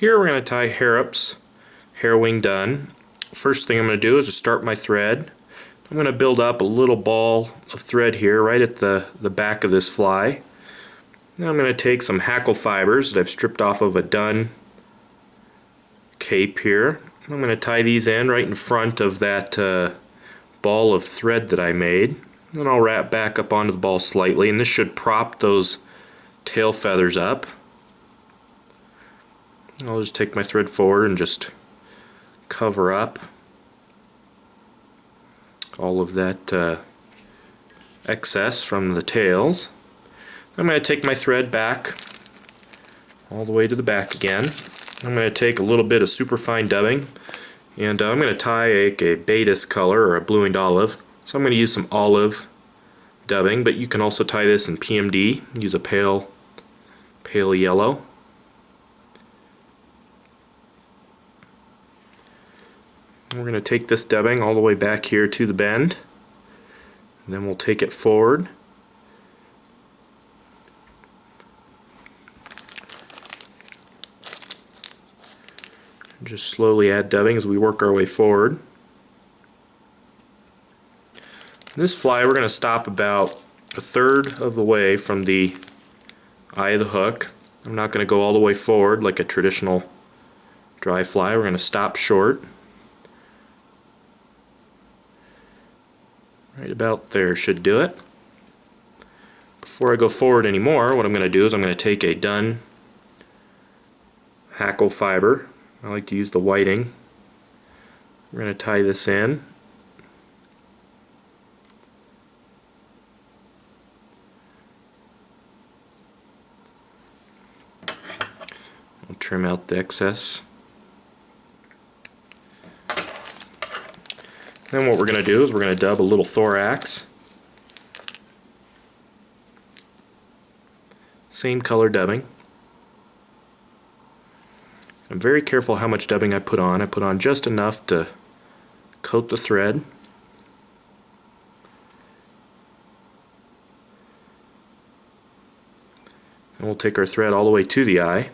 Here we're going to tie Harrop's harrowing done. First thing I'm going to do is to start my thread. I'm going to build up a little ball of thread here right at the back of this fly. Now I'm going to take some Hackle fibers that I've stripped off of a done cape here. I'm going to tie these in right in front of that ball of thread that I made. Then I'll wrap back up onto the ball slightly, and this should prop those tail feathers up. I'll just take my thread forward and just cover up all of that excess from the tails. I'm going to take my thread back all the way to the back again. I'm going to take a little bit of superfine dubbing, and I'm going to tie a Betis color or a blue and olive. So I'm going to use some olive dubbing, but you can also tie this in PMD. Use a pale yellow. We're going to take this dubbing all the way back here to the bend, and then we'll take it forward. Just slowly add dubbing as we work our way forward. This fly we're going to stop about a third of the way from the eye of the hook. I'm not going to go all the way forward like a traditional dry fly. We're going to stop short. Right about there should do it. Before I go forward anymore, what I'm going to do is I'm going to take a done Hackle fiber. I like to use the whiting. We're going to tie this in. I'll trim out the excess. Then what we're going to do is we're going to dub a little thorax. Same color dubbing. I'm very careful how much dubbing I put on. I put on just enough to coat the thread. And we'll take our thread all the way to the eye.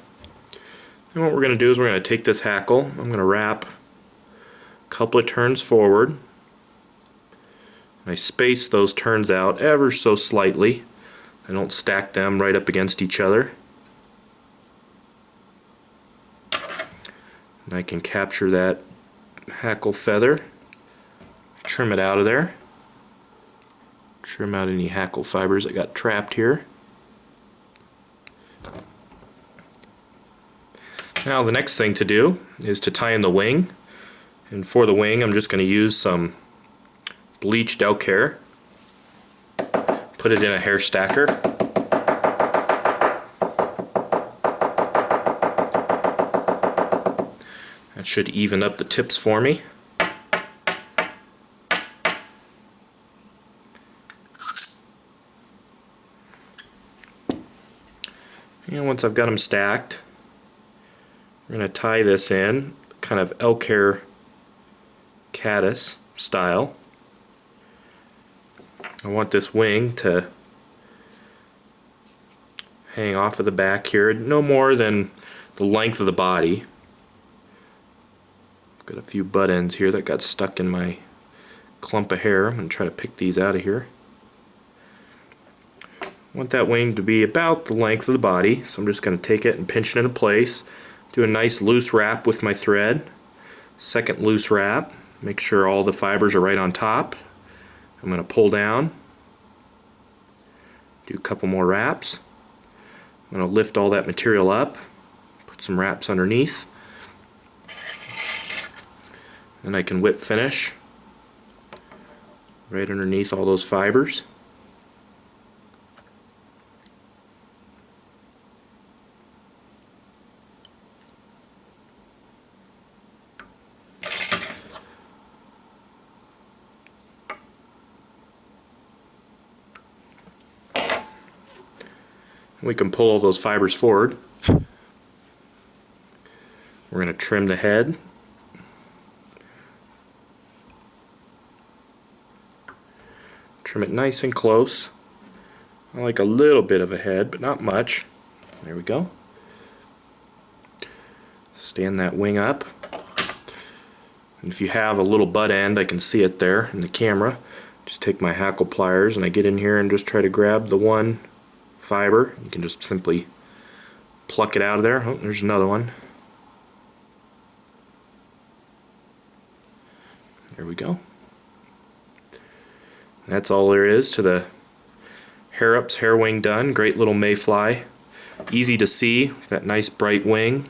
And what we're going to do is we're going to take this hackle. I'm going to wrap a couple of turns forward. I space those turns out ever so slightly. I don't stack them right up against each other. And I can capture that hackle feather, trim it out of there, trim out any hackle fibers that got trapped here. Now the next thing to do is to tie in the wing, and for the wing I'm just going to use some bleached elk hair, put it in a hair stacker. That should even up the tips for me. And once I've got them stacked, we're going to tie this in kind of elk hair caddis style. I want this wing to hang off of the back here, no more than the length of the body. Got a few butt ends here that got stuck in my clump of hair. I'm going to try to pick these out of here. I want that wing to be about the length of the body, so I'm just going to take it and pinch it into place. Do a nice loose wrap with my thread. Second loose wrap. Make sure all the fibers are right on top. I'm going to pull down. Do a couple more wraps. I'm going to lift all that material up. Put some wraps underneath. And I can whip finish right underneath all those fibers. We can pull all those fibers forward. We're going to trim the head. Trim it nice and close. I like a little bit of a head, but not much. There we go. stand that wing up. And if you have a little butt end, I can see it there in the camera. Just take my Hackle pliers and I get in here and just try to grab the one fiber. You can just simply pluck it out of there. Oh, there's another one. There we go. That's all there is to the Harrop's hair wing done. Great little mayfly. Easy to see, that nice bright wing.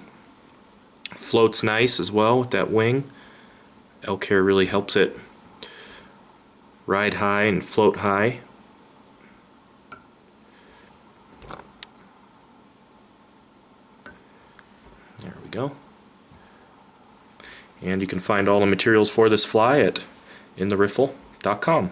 Floats nice as well with that wing. Elk hair really helps it ride high and float high. There we go. And you can find all the materials for this fly at intherifle.com.